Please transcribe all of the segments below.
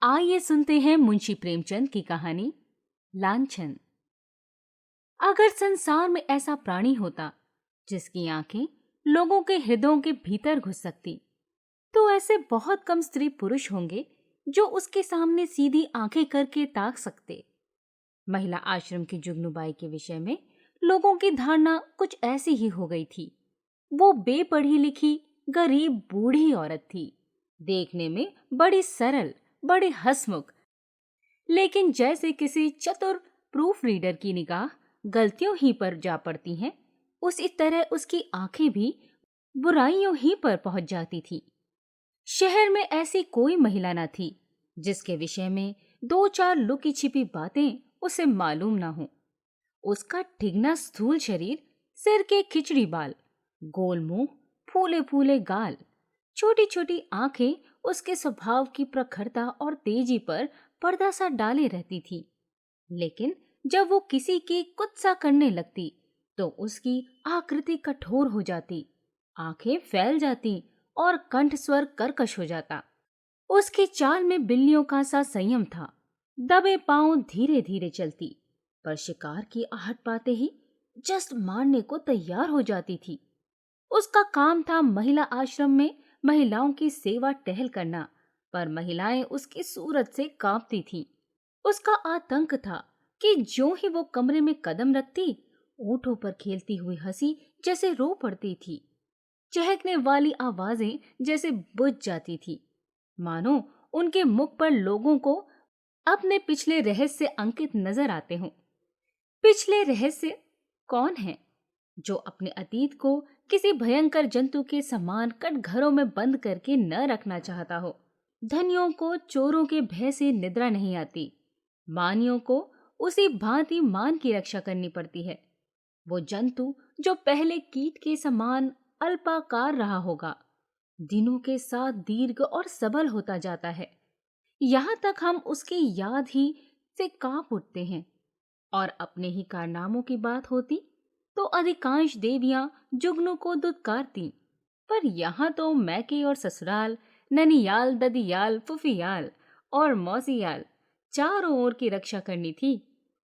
आइए सुनते हैं मुंशी प्रेमचंद की कहानी लांछन। अगर संसार में ऐसा प्राणी होता जिसकी आंखें लोगों के हृदयों के भीतर घुस सकती, तो ऐसे बहुत कम स्त्री पुरुष होंगे जो उसके सामने सीधी आंखें करके ताक सकते। महिला आश्रम की जुगनूबाई के विषय में लोगों की धारणा कुछ ऐसी ही हो गई थी। वो बेपढ़ी लिखी गरीब बूढ़ी औरत थी, देखने में बड़ी सरल, बड़ी हंसमुख, लेकिन जैसे किसी चतुर प्रूफ रीडर की निगाह गलतियों ही पर जा पड़ती हैं, उसी तरह उसकी आंखें भी बुराइयों ही पर पहुंच जाती थी। शहर में ऐसी कोई महिला न थी जिसके विषय में दो चार लुकी छिपी बातें उसे मालूम ना हो। उसका ठिगना स्थूल शरीर, सिर के खिचड़ी बाल, गोल मुंह, फूले फूले गाल, छोटी छोटी आंखें उसके स्वभाव की प्रखरता और तेजी पर पर्दा सा डाले रहती थी। लेकिन जब वो किसी की कुत्सा करने लगती तो उसकी आकृति कठोर हो जाती, आंखें फैल जाती और कंठ स्वर कर्कश हो जाता। उसकी चाल में बिल्लियों का सा संयम था। दबे पांव धीरे धीरे चलती, पर शिकार की आहट पाते ही जस्ट मारने को तैयार हो जाती थी। उसका काम था महिला आश्रम में महिलाओं की सेवा टहल करना, पर महिलाएं उसकी सूरत से कांपती थीं। उसका आतंक था कि ज्यों ही वो कमरे में कदम रखती, ओठों पर खेलती हुई हंसी जैसे रो पड़ती थी। चहकने वाली आवाजें जैसे बुझ जाती थी, मानो उनके मुख पर लोगों को अपने पिछले रहस्य अंकित नजर आते हों। पिछले रहस्य कौन है जो अपने अतीत को किसी भयंकर जंतु के समान कटघरों में बंद करके न रखना चाहता हो। धनियों को चोरों के भय से निद्रा नहीं आती, मानियों को उसी भांति मान की रक्षा करनी पड़ती है। वो जंतु जो पहले कीट के समान अल्पाकार रहा होगा, दिनों के साथ दीर्घ और सबल होता जाता है, यहाँ तक हम उसकी याद ही से कांप उठते हैं। और अपने ही कारनामों की बात होती तो अधिकांश देवियां जुगनू को दुत्कारती, पर यहाँ तो मैके और ससुराल, ननियाल, ददियाल, फुफियाल और मौसियाल चारों ओर की रक्षा करनी थी।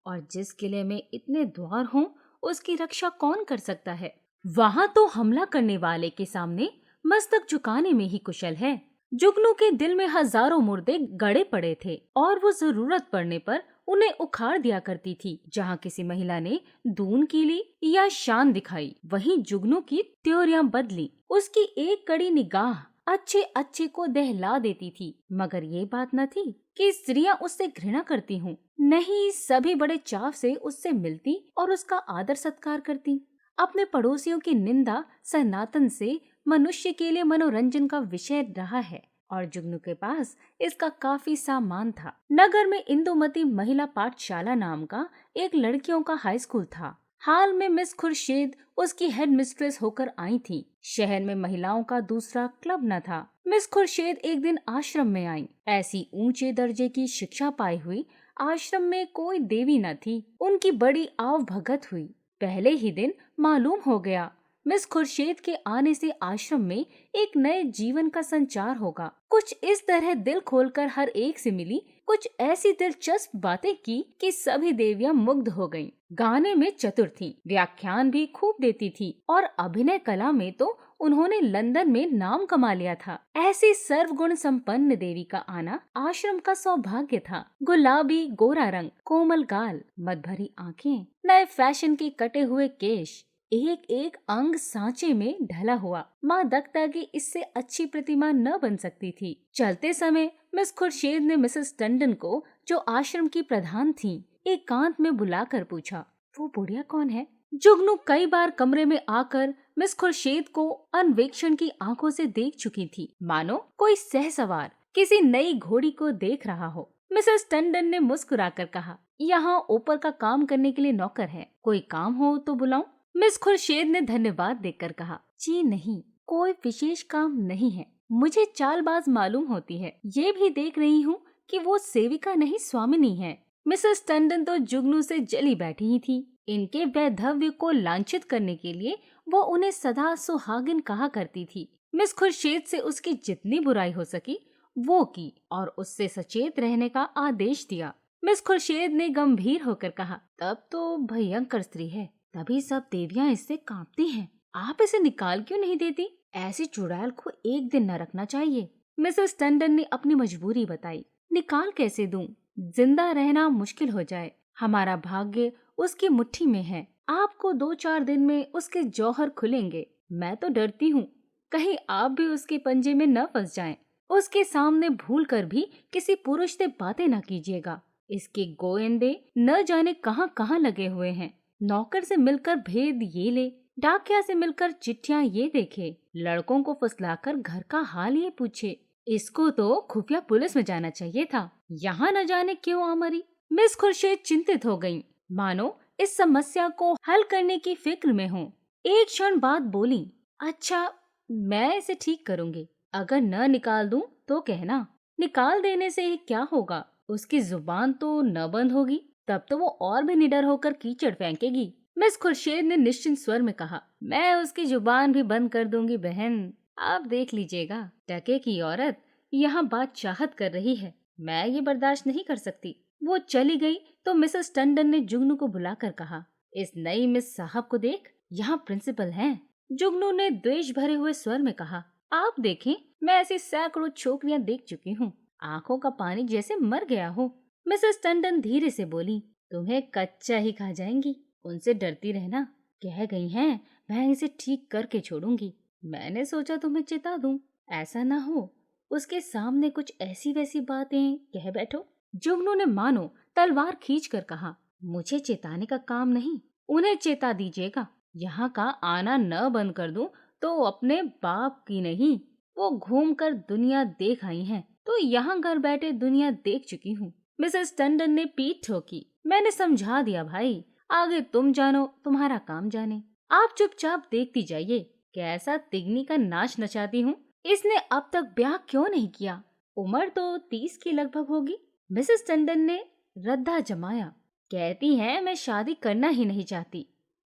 और जिस किले में इतने द्वार हों, उसकी रक्षा कौन कर सकता है? वहां तो हमला करने वाले के सामने मस्तक झुकाने में ही कुशल है। जुगनू के दिल में हजारों मुर्दे गड़े पड़े थे और वो जरूरत पड़ने पर उन्हें उखाड़ दिया करती थी। जहाँ किसी महिला ने दून की ली या शान दिखाई, वहीं जुगनू की त्योरियां बदली। उसकी एक कड़ी निगाह अच्छे अच्छे को दहला देती थी, मगर ये बात न थी कि स्त्रियां उससे घृणा करती हूँ। नहीं, सभी बड़े चाव से उससे मिलती और उसका आदर सत्कार करती। अपने पड़ोसियों की निंदा सनातन से मनुष्य के लिए मनोरंजन का विषय रहा है और जुगनू के पास इसका काफी सामान था। नगर में इंदुमती महिला पाठशाला नाम का एक लड़कियों का हाई स्कूल था। हाल में मिस खुर्शीद उसकी हेड मिस्ट्रेस होकर आई थी। शहर में महिलाओं का दूसरा क्लब न था। मिस खुर्शीद एक दिन आश्रम में आई। ऐसी ऊंचे दर्जे की शिक्षा पाई हुई आश्रम में कोई देवी न थी। उनकी बड़ी आव भगत हुई। पहले ही दिन मालूम हो गया मिस खुर्शीद के आने से आश्रम में एक नए जीवन का संचार होगा। कुछ इस तरह दिल खोलकर हर एक से मिली, कुछ ऐसी दिलचस्प बातें की कि सभी देवियां मुग्ध हो गईं। गाने में चतुर थीं, व्याख्यान भी खूब देती थी और अभिनय कला में तो उन्होंने लंदन में नाम कमा लिया था। ऐसी सर्वगुण संपन्न देवी का आना आश्रम का सौभाग्य था। गुलाबी गोरा रंग, कोमल गाल, मद भरी आँखें, नए फैशन के कटे हुए केश, एक एक अंग सांचे में ढला हुआ। माँ दख्ता की इससे अच्छी प्रतिमा न बन सकती थी। चलते समय मिस खुर्शीद ने मिसेस टंडन को, जो आश्रम की प्रधान थीं, एकांत में बुलाकर पूछा, वो बुढ़िया कौन है? जुगनू कई बार कमरे में आकर मिस खुर्शीद को अन्वेक्षण की आंखों से देख चुकी थी, मानो कोई सहसवार किसी नई घोड़ी को देख रहा हो। मिसेस टंडन ने मुस्कुराकर कहा, यहाँ ऊपर का काम करने के लिए नौकर है, कोई काम हो तो बुलाऊं? मिस खुर्शीद ने धन्यवाद देकर कहा, जी नहीं, कोई विशेष काम नहीं है। मुझे चालबाज मालूम होती है। ये भी देख रही हूँ कि वो सेविका नहीं स्वामिनी है। मिसेस टंडन तो जुगनू से जली बैठी ही थी। इनके वैधव्य को लांछित करने के लिए वो उन्हें सदा सुहागिन कहा करती थी। मिस खुर्शीद से उसकी जितनी बुराई हो सकी वो की और उससे सचेत रहने का आदेश दिया। मिस खुर्शीद ने गंभीर होकर कहा, तब तो भयंकर स्त्री है, तभी सब देवियां इससे कांपती हैं। आप इसे निकाल क्यों नहीं देती? ऐसी चुड़ैल को एक दिन न रखना चाहिए। मिसेस टंडन ने अपनी मजबूरी बताई। निकाल कैसे दूं? जिंदा रहना मुश्किल हो जाए। हमारा भाग्य उसकी मुट्ठी में है। आपको 2-4 दिन में उसके जौहर खुलेंगे। मैं तो डरती हूँ कहीं आप भी उसके पंजे में न फंस जाएं। उसके सामने भूल कर भी किसी पुरुष से बातें न कीजिएगा। इसके गोएंदे न जाने कहाँ कहाँ लगे हुए हैं। नौकर से मिलकर भेद ये ले, डाकिया से मिलकर चिट्ठियां ये देखे, लड़कों को फुसलाकर घर का हाल ये पूछे। इसको तो खुफिया पुलिस में जाना चाहिए था, यहाँ न जाने क्यों आ मरी। मिस खुर्शीद चिंतित हो गईं, मानो इस समस्या को हल करने की फिक्र में हो। एक क्षण बाद बोली, अच्छा मैं इसे ठीक करूंगी। अगर न निकाल दूं तो कहना। निकाल देने से ही क्या होगा? उसकी जुबान तो न बंद होगी, तब तो वो और भी निडर होकर कीचड़ फेंकेगी। मिस खुर्शीद ने निश्चिंत स्वर में कहा, मैं उसकी जुबान भी बंद कर दूंगी बहन, आप देख लीजिएगा। टके की औरत यहाँ बात चाहत कर रही है, मैं ये बर्दाश्त नहीं कर सकती। वो चली गई तो मिसेस टंडन ने जुगनू को बुलाकर कहा, इस नई मिस साहब को देख, यहाँ प्रिंसिपल हैं। जुगनू ने द्वेष भरे हुए स्वर में कहा, आप देखें, मैं ऐसी सैकड़ों छोकरियां देख चुकी हूँ, आंखों का पानी जैसे मर गया हो। मिसेस टंडन धीरे से बोली, तुम्हें कच्चा ही खा जाएंगी, उनसे डरती रहना। कह गई हैं मैं इसे ठीक करके छोड़ूंगी। मैंने सोचा तुम्हें चिता दूं, ऐसा ना हो उसके सामने कुछ ऐसी वैसी बातें कह बैठो। जुगनू ने मानो तलवार खींच कर कहा, मुझे चेताने का काम नहीं, उन्हें चेता दीजिएगा। यहाँ का आना न बंद कर दूं तो अपने बाप की नहीं, वो घूम कर दुनिया देख आई हैं, तो यहाँ घर बैठे दुनिया देख चुकी हूँ। मिसेस टंडन ने पीठ ठोकी, मैंने समझा दिया भाई, आगे तुम जानो, तुम्हारा काम जाने। आप चुपचाप देखती जाइए, कैसा तिगनी का नाच नचाती हूँ। इसने अब तक ब्याह क्यों नहीं किया? उम्र तो 30 की लगभग होगी। मिसेस टंडन ने रद्दा जमाया, कहती है मैं शादी करना ही नहीं चाहती,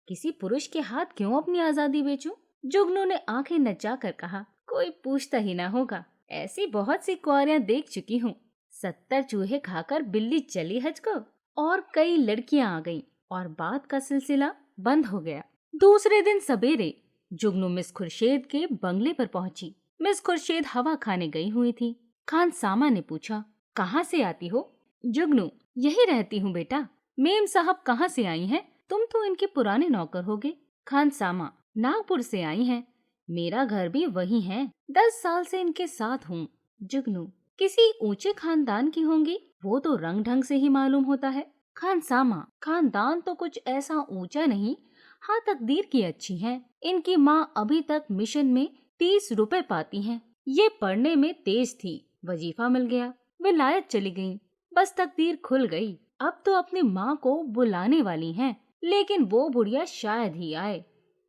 किसी पुरुष के हाथ क्यों अपनी आजादी बेचूं? जुगनू ने आंखें नचाकर कहा, कोई पूछता ही ना होगा, ऐसी बहुत सी कुंवारियां देख चुकी हूँ। 70 चूहे खाकर बिल्ली चली हज को। और कई लड़कियां आ गईं और बात का सिलसिला बंद हो गया। दूसरे दिन सवेरे जुगनू मिस खुर्शीद के बंगले पर पहुंची। मिस खुर्शीद हवा खाने गई हुई थी। खान सामा ने पूछा, कहाँ से आती हो? जुगनू, यही रहती हूँ बेटा। मेम साहब कहाँ से आई हैं? तुम तो इनके पुराने नौकर होगे। खान सामा, नागपुर से आई हैं। मेरा घर भी वही है, 10 साल से इनके साथ हूँ। जुगनू, किसी ऊंचे खानदान की होंगी, वो तो रंग ढंग से ही मालूम होता है। खान सामा, खानदान तो कुछ ऐसा ऊंचा नहीं, हाँ तकदीर की अच्छी है। इनकी माँ अभी तक मिशन में 30 रुपए पाती हैं। ये पढ़ने में तेज थी, वजीफा मिल गया, विलायत चली गईं। बस तकदीर खुल गई। अब तो अपनी माँ को बुलाने वाली हैं, लेकिन वो बुढ़िया शायद ही आए।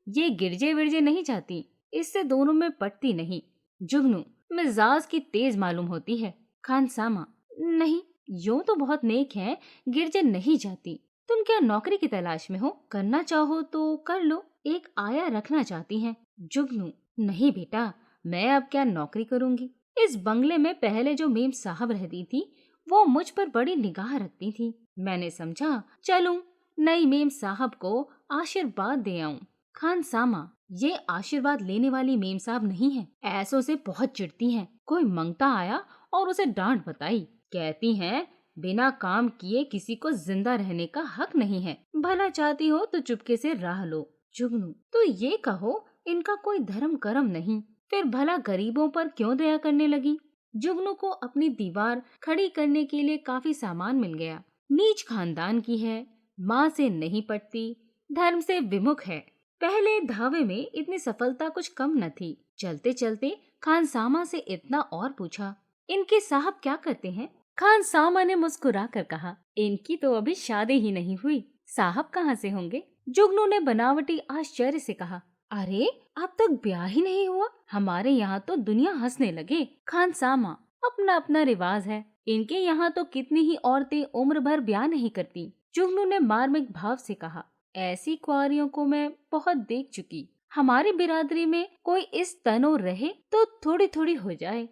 ये गिरजे विरजे नहीं जाती, इससे दोनों में पटती नहीं। जुगनू, मिजाज की तेज मालूम होती है। खान सामा, नहीं, यूं तो बहुत नेक है, गिरजे नहीं जाती। तुम क्या नौकरी की तलाश में हो? करना चाहो तो कर लो, एक आया रखना चाहती हैं। जुगनू, नहीं बेटा, मैं अब क्या नौकरी करूंगी। इस बंगले में पहले जो मेम साहब रहती थी, वो मुझ पर बड़ी निगाह रखती थी। मैंने समझा चलूं, नई मेम साहब को आशीर्वाद दे आऊं। खान सामा, ये आशीर्वाद लेने वाली मेम साहब नहीं है, ऐसों से बहुत चिढ़ती हैं। कोई मंगता आया और उसे डांट बताई, कहती हैं बिना काम किए किसी को जिंदा रहने का हक नहीं है, भला चाहती हो तो चुपके से राह लो। जुगनू, तो ये कहो इनका कोई धर्म कर्म नहीं, फिर भला गरीबों पर क्यों दया करने लगी? जुगनू को अपनी दीवार खड़ी करने के लिए काफी सामान मिल गया। नीच खानदान की है, माँ से नहीं पटती, धर्म से विमुख है। पहले धावे में इतनी सफलता कुछ कम न थी। चलते चलते खान सामा से इतना और पूछा, इनके साहब क्या करते हैं? खान सामा ने मुस्कुरा कर कहा, इनकी तो अभी शादी ही नहीं हुई, साहब कहाँ से होंगे? जुगनू ने बनावटी आश्चर्य से कहा, अरे अब तक ब्याह ही नहीं हुआ? हमारे यहाँ तो दुनिया हंसने लगे। खान सामा, अपना अपना रिवाज है, इनके यहाँ तो कितनी ही औरतें उम्र भर ब्याह नहीं करती। जुगनू ने मार्मिक भाव से कहा, ऐसी कुंवारियों को मैं बहुत देख चुकी। हमारी बिरादरी में कोई इस तनो रहे तो थोड़ी थोड़ी हो जाए,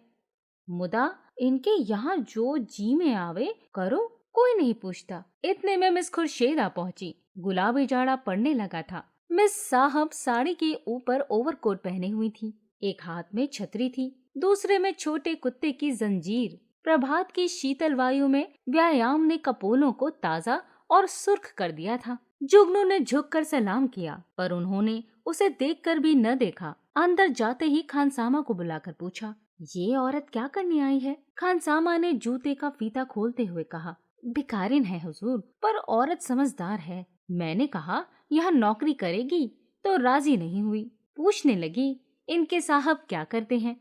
मुदा इनके यहाँ जो जी में आवे करो, कोई नहीं पूछता। इतने में मिस खुर्शीद आ पहुंची। गुलाबी जाड़ा पड़ने लगा था। मिस साहब साड़ी के ऊपर ओवरकोट पहने हुई थी। एक हाथ में छतरी थी, दूसरे में छोटे कुत्ते की जंजीर। प्रभात की शीतल वायु में व्यायाम ने कपोलों को ताजा और सुर्ख कर दिया था। जुगनू ने झुककर सलाम किया, पर उन्होंने उसे देखकर भी न देखा। अंदर जाते ही खानसामा को बुलाकर पूछा, ये औरत क्या करने आई है? खानसामा ने जूते का फीता खोलते हुए कहा, भिखारिन है हुजूर, पर औरत समझदार है। मैंने कहा यहाँ नौकरी करेगी तो राजी नहीं हुई। पूछने लगी, इनके साहब क्या करते हैं?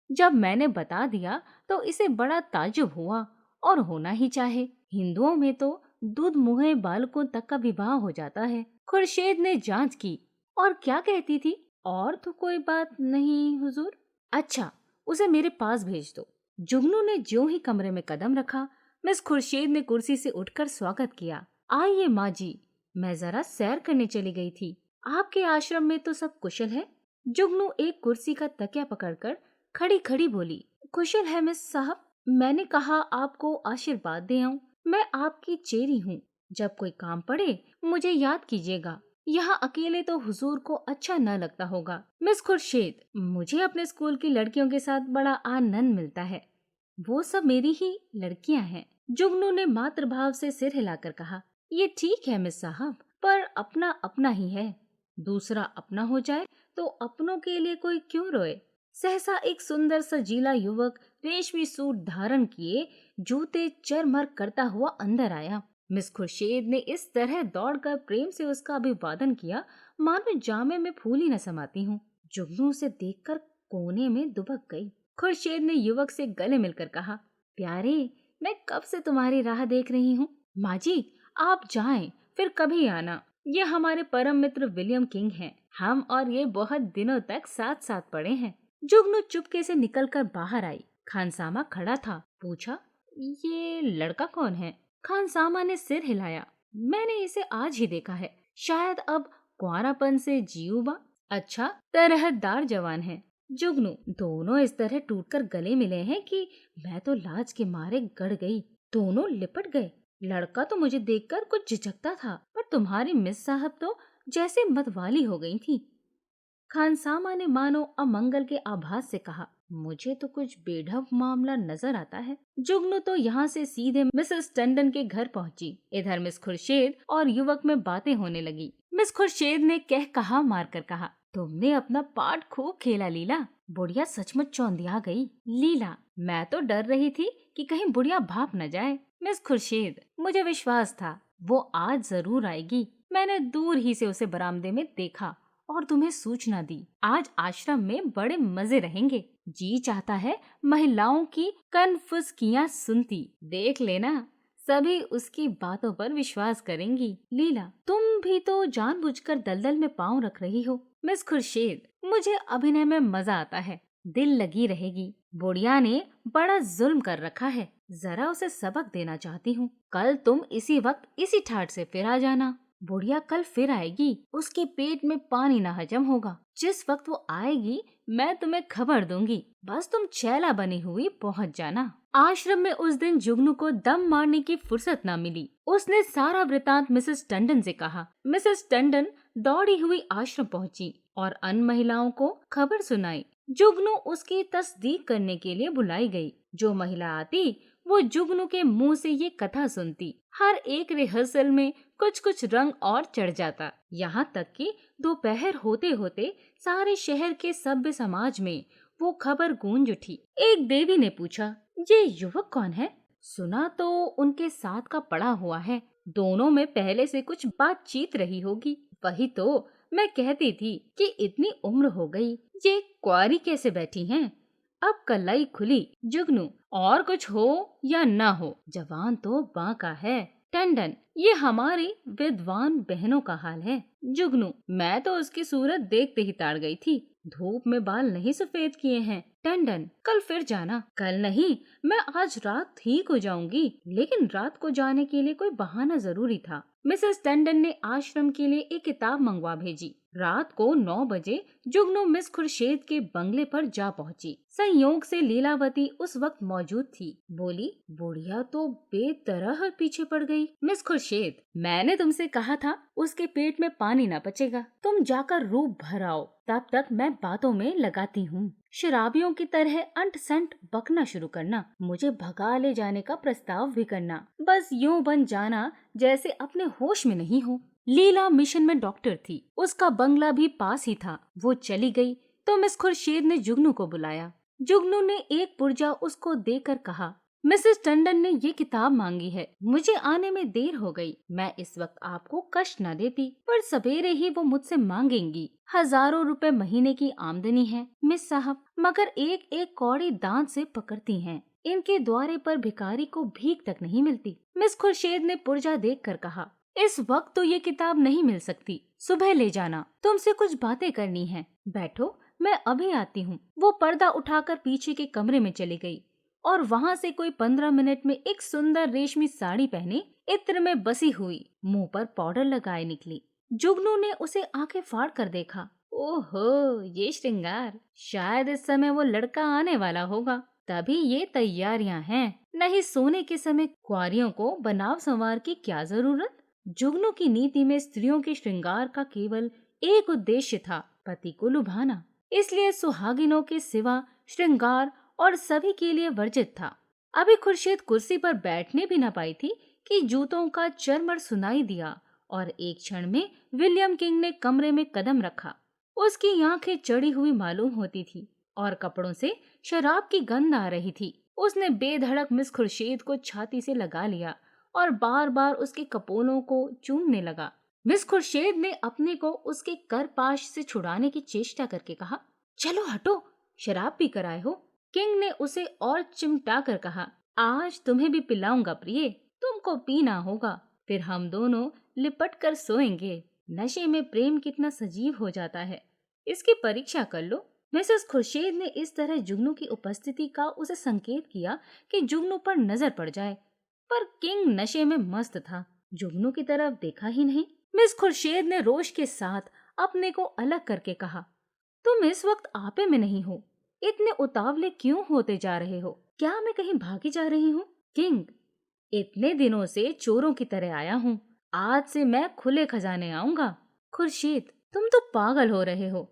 जब मैंने बता दिया तो इसे बड़ा ताज्जुब हुआ, और होना ही चाहे। हिंदुओं में तो दूध मुहे बालकों तक का विवाह हो जाता है। खुर्शीद ने जांच की। और क्या कहती थी? और तो कोई बात नहीं हुजूर। अच्छा, उसे मेरे पास भेज दो। जुगनू ने ज्यों ही कमरे में कदम रखा, मिस खुर्शीद ने कुर्सी से उठकर स्वागत किया। आइए माँ जी, मैं जरा सैर करने चली गई थी। आपके आश्रम में तो सब कुशल है? जुगनू एक कुर्सी का तकिया पकड़कर खड़ी खड़ी बोली, कुशल है मिस साहब। मैंने कहा आपको आशीर्वाद दे आऊं। मैं आपकी चेरी हूँ। जब कोई काम पड़े मुझे याद कीजिएगा। यहाँ अकेले तो हुजूर को अच्छा न लगता होगा। मिस खुर्शीद, मुझे अपने स्कूल की लड़कियों के साथ बड़ा आनंद मिलता है। वो सब मेरी ही लड़कियाँ हैं। जुगनू ने मातृभाव से सिर हिलाकर कहा, ये ठीक है मिस साहब, पर अपना अपना ही है। दूसरा अपना हो जाए तो अपनों के लिए कोई क्यों रोए? सहसा एक सुंदर सजीला युवक रेशमी सूट धारण किए, जूते चरमर करता हुआ अंदर आया। मिस खुर्शीद ने इस तरह दौड़कर प्रेम से उसका अभिवादन किया, मानो जामे में फूल ही न समाती हूँ। जुगनू उसे देखकर कोने में दुबक गई। खुर्शीद ने युवक से गले मिलकर कहा, प्यारे, मैं कब से तुम्हारी राह देख रही हूँ। माँ जी, आप जाएं, फिर कभी आना। ये हमारे परम मित्र विलियम किंग हैं। हम और ये बहुत दिनों तक साथ साथ पढ़े हैं। जुगनू चुपके से निकलकर बाहर आई। खानसामा खड़ा था। पूछा, ये लड़का कौन है? खानसामा ने सिर हिलाया। मैंने इसे आज ही देखा है। शायद अब कुंवारापन से जी उबा। अच्छा, तरहदार जवान है। जुगनू, दोनों इस तरह टूटकर गले मिले हैं कि मैं तो लाज के मारे गड़ गई। दोनों लिपट गए। लड़का तो मुझे देखकर कुछ झिझकता था, पर तुम्हारी मिस साहब तो जैसे मतवाली हो गई थी। खानसामा ने मानो अमंगल के आभास से कहा, मुझे तो कुछ बेढब मामला नजर आता है। जुगनू तो यहाँ से सीधे मिसेस टंडन के घर पहुँची। इधर मिस खुर्शीद और युवक में बातें होने लगी। मिस खुर्शीद ने कह कहा मार कर कहा, तुमने अपना पार्ट खूब खेला लीला। बुढ़िया सचमुच चौंधिया गई। लीला, मैं तो डर रही थी कि कहीं बुढ़िया भाप न जाए। मिस खुर्शीद, मुझे विश्वास था वो आज जरूर आएगी। मैंने दूर ही से उसे बरामदे में देखा और तुम्हें सूचना दी। आज आश्रम में बड़े मजे रहेंगे। जी चाहता है महिलाओं की कनफुसकियां सुनती। देख लेना, सभी उसकी बातों पर विश्वास करेंगी। लीला, तुम भी तो जानबूझकर दलदल में पांव रख रही हो। मिस खुर्शीद, मुझे अभिनय में मजा आता है। दिल लगी रहेगी। बुढ़िया ने बड़ा जुल्म कर रखा है। जरा उसे सबक देना चाहती हूँ। कल तुम इसी वक्त इसी ठाट से फिर आ जाना। बुढ़िया कल फिर आएगी। उसके पेट में पानी न हजम होगा। जिस वक्त वो आएगी मैं तुम्हें खबर दूंगी। बस तुम चैला बनी हुई पहुंच जाना। आश्रम में उस दिन जुगनू को दम मारने की फुर्सत न मिली। उसने सारा वृतांत मिसेस टंडन से कहा। मिसेस टंडन दौड़ी हुई आश्रम पहुंची और अन्य महिलाओं को खबर सुनाई। जुगनू उसकी तस्दीक करने के लिए बुलाई गई। जो महिला आती वो जुगनू के मुंह से ये कथा सुनती। हर एक रिहर्सल में कुछ कुछ रंग और चढ़ जाता। यहाँ तक कि दोपहर होते होते सारे शहर के सभ्य समाज में वो खबर गूंज उठी। एक देवी ने पूछा, ये युवक कौन है? सुना तो उनके साथ का पड़ा हुआ है। दोनों में पहले से कुछ बातचीत रही होगी। वही तो मैं कहती थी कि इतनी उम्र हो गई, ये कुंवारी कैसे बैठी हैं? अब कलाई खुली। जुगनू, और कुछ हो या न हो, जवान तो बांका है। टंडन, ये हमारी विद्वान बहनों का हाल है। जुगनू, मैं तो उसकी सूरत देखते ही ताड़ गई थी। धूप में बाल नहीं सफेद किए हैं। टंडन, कल फिर जाना। कल नहीं, मैं आज रात ठीक हो जाऊंगी। लेकिन रात को जाने के लिए कोई बहाना जरूरी था। मिसेस टंडन ने आश्रम के लिए एक किताब मंगवा भेजी। रात को 9 बजे जुगनू मिस खुर्शीद के बंगले पर जा पहुंची। संयोग से लीलावती उस वक्त मौजूद थी। बोली, बुढ़िया तो बेतरह पीछे पड़ गई। मिस खुर्शीद, मैंने तुमसे कहा था उसके पेट में पानी न पचेगा, तुम जाकर रूप भर आओ, तब तक मैं बातों में लगाती हूँ। शराबियों की तरह अंट संट बकना शुरू करना, मुझे भगा ले जाने का प्रस्ताव भी करना, बस यूं बन जाना जैसे अपने होश में नहीं हो। लीला मिशन में डॉक्टर थी, उसका बंगला भी पास ही था। वो चली गई तो मिस खुर्शीद ने जुगनू को बुलाया। जुगनू ने एक पुर्जा उसको देकर कहा, मिसेस टंडन ने ये किताब मांगी है, मुझे आने में देर हो गई। मैं इस वक्त आपको कष्ट न देती, पर सवेरे ही वो मुझसे मांगेंगी। हजारों रुपए महीने की आमदनी है मिस साहब, मगर एक एक कौड़ी दांत से पकड़ती हैं। इनके द्वारे पर भिखारी को भीख तक नहीं मिलती। मिस खुर्शीद ने पुर्जा देखकर कहा, इस वक्त तो ये किताब नहीं मिल सकती, सुबह ले जाना, तुमसे कुछ बातें करनी है। बैठो, मैं अभी आती हूँ। वो पर्दा उठाकर पीछे के कमरे में चली गई और वहाँ से कोई 15 मिनट में एक सुंदर रेशमी साड़ी पहने, इत्र में बसी हुई, मुंह पर पाउडर लगाए निकली। जुगनू ने उसे आंखें फाड़ कर देखा। ओहो, ये श्रृंगार! शायद इस समय वो लड़का आने वाला होगा, तभी ये तैयारियां हैं। नहीं सोने के समय कुंवारियों को बनाव संवार की क्या जरूरत। जुगनू की नीति में स्त्रियों के श्रृंगार का केवल एक उद्देश्य था, पति को लुभाना। इसलिए सुहागिनों के सिवा श्रृंगार और सभी के लिए वर्जित था। अभी खुर्शीद कुर्सी पर बैठने भी न पाई थी कि जूतों का चरमर सुनाई दिया और एक क्षण में विलियम किंग ने कमरे में कदम रखा। उसकी आंखें चढ़ी हुई मालूम होती थी और कपड़ों से शराब की गंध आ रही थी। उसने बेधड़क मिस खुर्शीद को छाती से लगा लिया और बार बार उसके कपोलों को चूमने लगा। मिस खुर्शीद ने अपने को उसके करपाश से छुड़ाने की चेष्टा करके कहा, चलो हटो, शराब पी कर आए हो। किंग ने उसे और चिमटा कर कहा, आज तुम्हें भी पिलाऊंगा प्रिय, तुमको पीना होगा, फिर हम दोनों लिपट कर सोएंगे। नशे में प्रेम कितना सजीव हो जाता है, इसकी परीक्षा कर लो। मिसेस खुर्शीद ने इस तरह जुगनू की उपस्थिति का उसे संकेत किया कि जुगनू पर नजर पड़ जाए, पर किंग नशे में मस्त था, जुगनू की तरफ देखा ही नहीं। मिस खुर्शीद ने रोष के साथ अपने को अलग करके कहा, तुम इस वक्त आपे में नहीं हो, इतने उतावले क्यों होते जा रहे हो? क्या मैं कहीं भागी जा रही हूँ? किंग, इतने दिनों से चोरों की तरह आया हूँ, आज से मैं खुले खजाने आऊंगा। खुर्शीद, तुम तो पागल हो रहे हो,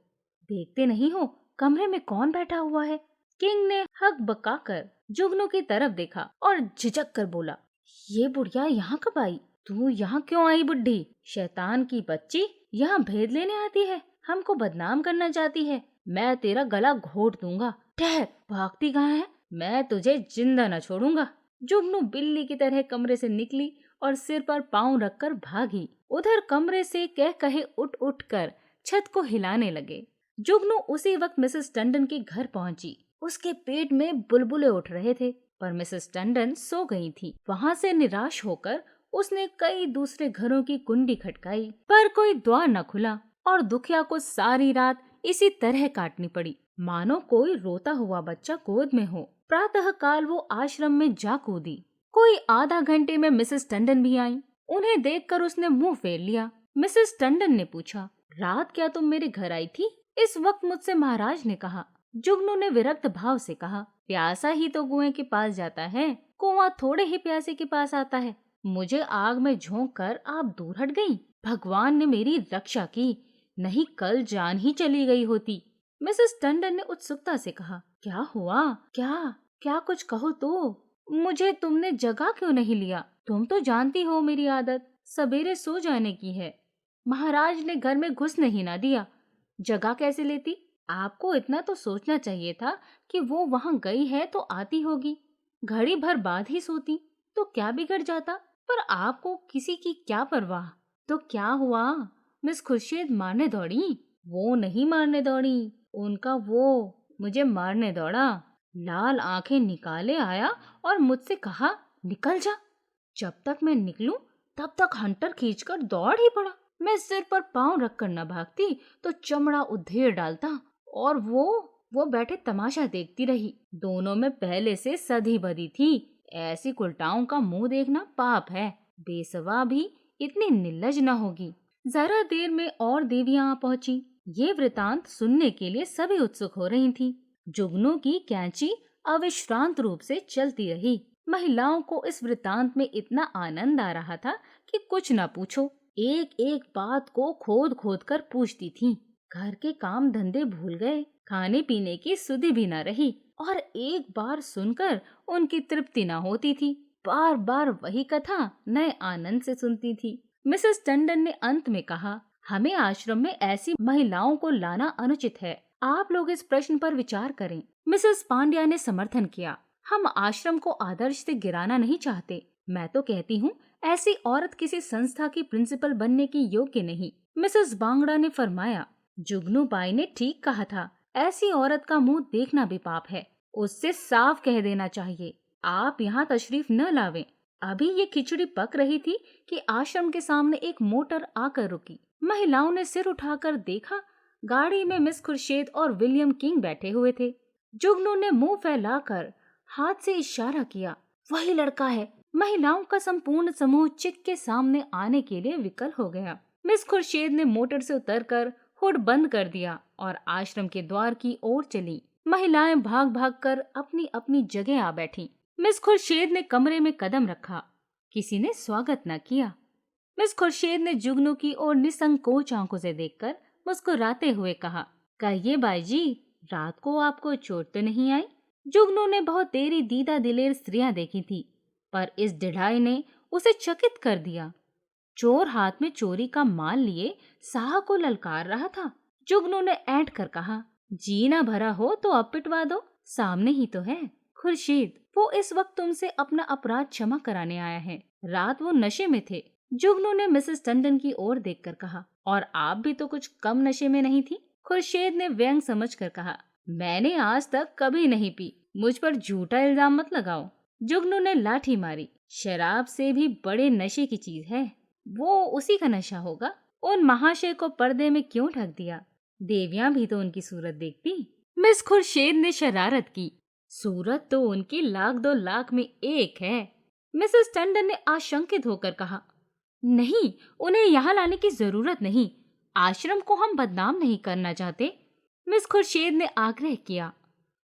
देखते नहीं हो कमरे में कौन बैठा हुआ है? किंग ने हक बकाकर जुगनू की तरफ देखा और झिझक कर बोला, ये बुढ़िया यहाँ कब आई? तू यहाँ क्यों आई बुड्ढी? शैतान की बच्ची, यहाँ भेद लेने आती है, हमको बदनाम करना चाहती है। मैं तेरा गला घोट दूंगा। ठहर, भागती कहाँ है? मैं तुझे जिंदा न छोड़ूंगा। जुगनू बिल्ली की तरह कमरे से निकली और सिर पर पांव रखकर भागी। उधर कमरे से कह कहे उठ उठ कर छत को हिलाने लगे। जुगनू उसी वक्त मिसेस टंडन के घर पहुंची। उसके पेट में बुलबुले उठ रहे थे, पर मिसेस टंडन सो गई थी। वहाँ से निराश होकर उसने कई दूसरे घरों की कुंडी खटकाई, पर कोई द्वार न खुला और दुखिया को सारी रात इसी तरह काटनी पड़ी, मानो कोई रोता हुआ बच्चा गोद में हो। प्रातः काल वो आश्रम में जा कूदी। कोई आधा घंटे में मिसेस टंडन भी आई। उन्हें देखकर उसने मुंह फेर लिया। मिसेस टंडन ने पूछा, रात क्या तुम मेरे घर आई थी? इस वक्त मुझसे महाराज ने कहा। जुगनू ने विरक्त भाव से कहा, प्यासा ही तो कुएं के पास जाता है, कुआं थोड़े ही प्यासे के पास आता है। मुझे आग में झोंक कर आप दूर हट गईं। भगवान ने मेरी रक्षा की, नहीं कल जान ही चली गई होती। मिसेस टंडन ने उत्सुकता से कहा, क्या हुआ? क्या क्या कुछ कहो तो। मुझे तुमने जगा क्यों नहीं लिया? तुम तो जानती हो मेरी आदत सवेरे सो जाने की है। महाराज ने घर में घुस नहीं ना दिया, जगह कैसे लेती? आपको इतना तो सोचना चाहिए था कि वो वहाँ गई है तो आती होगी, घड़ी भर बाद ही सोती तो क्या बिगड़ जाता। पर आपको किसी की क्या परवाह। तो क्या हुआ? मिस खुर्शीद मारने दौड़ी? वो नहीं मारने दौड़ी, उनका वो मुझे मारने दौड़ा। लाल आंखें निकाले आया और मुझसे कहा, निकल जा। जब तक मैं निकलूं तब तक हंटर खींचकर दौड़ ही पड़ा। मैं सिर पर पांव रखकर न भागती तो चमड़ा उधेड़ डालता और वो बैठे तमाशा देखती रही। दोनों में पहले से सधी बधी थी। ऐसी कुलटाओं का मुंह देखना पाप है। बेसवा भी इतनी निर्लज न होगी। जरा देर में और देवियां आ पहुंची। ये वृतांत सुनने के लिए सभी उत्सुक हो रही थीं। जुगनू की कैंची अविश्रांत रूप से चलती रही। महिलाओं को इस वृतांत में इतना आनंद आ रहा था कि कुछ न पूछो। एक एक बात को खोद खोद कर पूछती थीं। घर के काम धंधे भूल गए, खाने पीने की सुधि भी न रही और एक बार सुनकर उनकी तृप्ति न होती थी। बार बार वही कथा नए आनंद से सुनती थी। मिसेस टंडन ने अंत में कहा, हमें आश्रम में ऐसी महिलाओं को लाना अनुचित है। आप लोग इस प्रश्न पर विचार करें। मिसेस पांड्या ने समर्थन किया। हम आश्रम को आदर्श से गिराना नहीं चाहते। मैं तो कहती हूँ ऐसी औरत किसी संस्था की प्रिंसिपल बनने की योग्य नहीं। मिसेस बांगड़ा ने फरमाया, जुगनू बाई ने ठीक कहा था। ऐसी औरत का मुंह देखना भी पाप है। उससे साफ कह देना चाहिए, आप यहाँ तशरीफ न लावें। अभी ये खिचड़ी पक रही थी कि आश्रम के सामने एक मोटर आकर रुकी। महिलाओं ने सिर उठाकर देखा। गाड़ी में मिस खुर्शीद और विलियम किंग बैठे हुए थे। जुगनू ने मुंह फैलाकर हाथ से इशारा किया, वही लड़का है। महिलाओं का संपूर्ण समूह चिक के सामने आने के लिए विकल हो गया। मिस खुर्शीद ने मोटर से उतरकर हुड बंद कर दिया और आश्रम के द्वार की ओर चली। महिलाएं भाग भाग कर अपनी अपनी जगह आ बैठी। मिस खुर्शीद ने कमरे में कदम रखा। किसी ने स्वागत न किया। मिस खुर्शीद ने जुगनू की ओर निसंकोच आंखों से देखकर मुस्कुराते हुए कहा, कहिए बाई जी, रात को आपको चोट तो नहीं आई? जुगनू ने बहुत तेरी दीदा दिलेर स्त्रियां देखी थी, पर इस ढिढाई ने उसे चकित कर दिया। चोर हाथ में चोरी का माल लिए साह को ललकार रहा था। जुगनू ने ऐंठ कर कहा, जी ना भरा हो तो अब पिटवा दो, सामने ही तो है। खुर्शीद, वो इस वक्त तुमसे अपना अपराध क्षमा कराने आया है। रात वो नशे में थे। जुगनू ने मिसेस टंडन की ओर देखकर कहा, और आप भी तो कुछ कम नशे में नहीं थी। खुर्शीद ने व्यंग समझकर कहा, मैंने आज तक कभी नहीं पी, मुझ पर झूठा इल्जाम मत लगाओ। जुगनू ने लाठी मारी। शराब से भी बड़े नशे की चीज है, वो उसी का नशा होगा। उन महाशय को पर्दे में क्यों ढक दिया? देवियां भी तो उनकी सूरत देखती। मिस खुर्शीद ने शरारत की, सूरत तो उनकी 1,00,000-2,00,000 में एक है। मिसेस टंडन ने आशंकित होकर कहा, नहीं, उन्हें यहाँ लाने की जरूरत नहीं। आश्रम को हम बदनाम नहीं करना चाहते। मिस खुर्शीद ने आग्रह किया,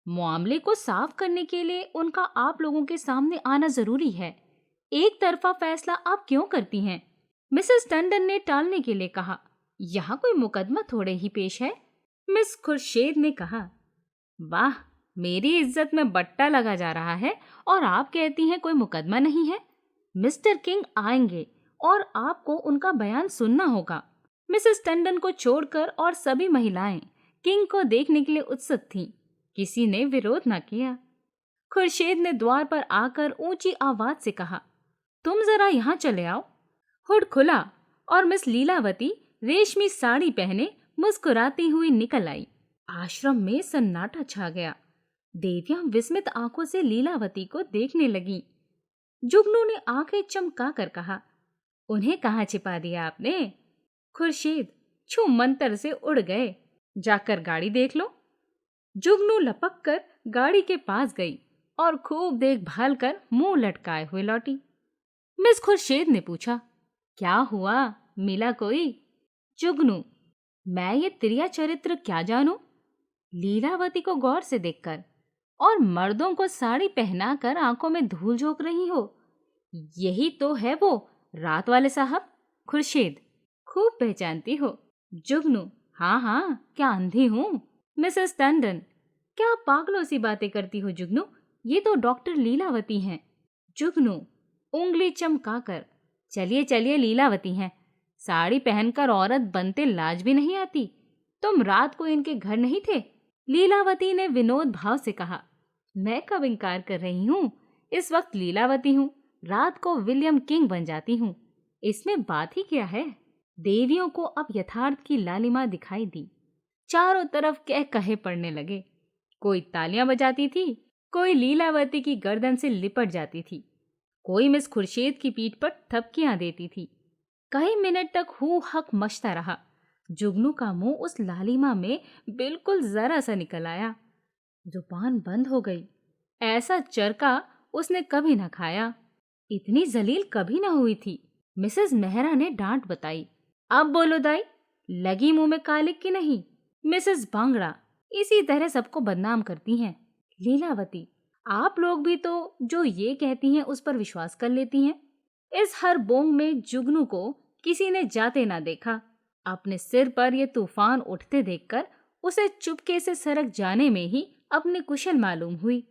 मामले को साफ करने के लिए उनका आप लोगों के सामने आना जरूरी है। एक तरफा फैसला आप क्यों करती हैं? मिसेस टंडन ने टालने के लिए कहा, यहाँ कोई मुकदमा थोड़े ही पेश है। मिस खुर्शीद ने कहा, वाह, मेरी इज्जत में बट्टा लगा जा रहा है और आप कहती हैं कोई मुकदमा नहीं है। मिस्टर किंग आएंगे और आपको उनका बयान सुनना होगा। मिसेस टंडन को छोड़कर और सभी महिलाएं किंग को देखने के लिए उत्सुक थीं। किसी ने विरोध न किया। खुर्शीद ने द्वार पर आकर ऊंची आवाज से कहा, तुम जरा यहाँ चले आओ। हुड खुला और मिस लीलावती रेशमी साड़ी पहने मुस्कुराती हुई निकल आई। आश्रम में सन्नाटा छा गया। देवियां विस्मित आंखों से लीलावती को देखने लगीं। जुगनू ने आंखें चमका कर कहा, उन्हें कहाँ छिपा दिया आपने? खुर्शीद, छू मंतर से उड़ गए, जाकर गाड़ी देख लो। जुगनू लपक कर गाड़ी के पास गई और खूब देखभाल कर मुंह लटकाए हुए लौटी। मिस खुर्शीद ने पूछा, क्या हुआ, मिला कोई? जुगनू, मैं ये तिरिया चरित्र क्या जानूं? लीलावती को गौर से देखकर, और मर्दों को साड़ी पहनाकर आंखों में धूल झोंक रही हो, यही तो है वो रात वाले साहब। खुर्शीद, खूब पहचानती हो। जुगनू, हाँ हाँ, क्या अंधी हूँ? मिसेस टंडन, क्या पागलों सी बातें करती हो जुगनू, ये तो डॉक्टर लीलावती हैं। जुगनू उंगली चमकाकर, चलिए चलिए, लीलावती हैं। साड़ी पहनकर औरत बनते लाज भी नहीं आती। तुम रात को इनके घर नहीं थे? लीलावती ने विनोद भाव से कहा, मैं कब इनकार कर रही हूँ? इस वक्त लीलावती हूँ, रात को विलियम किंग बन जाती हूँ। इसमें बात ही क्या है? देवियों को अब यथार्थ की लालिमा दिखाई दी। चारों तरफ कह कहे पड़ने लगे। कोई तालियां बजाती थी, कोई लीलावती की गर्दन से लिपट जाती थी, कोई मिस खुर्शीद की पीठ पर थपकियां देती थी। कई मिनट तक हू हक मचता रहा। जुगनू का मुंह उस लालिमा में बिल्कुल जरा सा निकल आया। जुबान बंद हो गई। ऐसा चरका उसने कभी न खाया। इतनी जलील कभी न हुई थी। मिसेस मेहरा ने डांट बताई। अब बोलो दाई, लगी मुंह में कालिक की नहीं? मिसेस बांगड़ा इसी तरह सबको बदनाम करती हैं। लीलावती, आप लोग भी तो जो ये कहती हैं उस पर विश्वास कर लेती हैं। इस हर बोंग में जुगनू को किसी ने जाते ना देखा। अपने सिर पर ये तूफान उठते देखकर उसे चुपके से सरक जाने में ही अपनी कुशल मालूम हुई।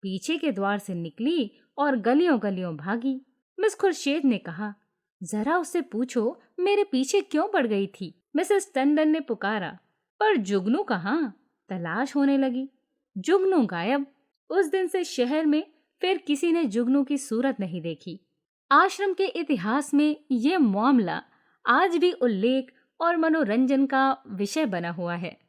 पीछे के द्वार से निकली और गलियों गलियों भागी। मिस खुर्शीद ने कहा, जरा उससे पूछो मेरे पीछे क्यों पड़ गई थी। मिसेस टंडन ने पुकारा, पर जुगनू कहाँ? तलाश होने लगी। जुगनू गायब। उस दिन से शहर में फिर किसी ने जुगनू की सूरत नहीं देखी। आश्रम के इतिहास में ये मामला आज भी उल्लेख और मनोरंजन का विषय बना हुआ है।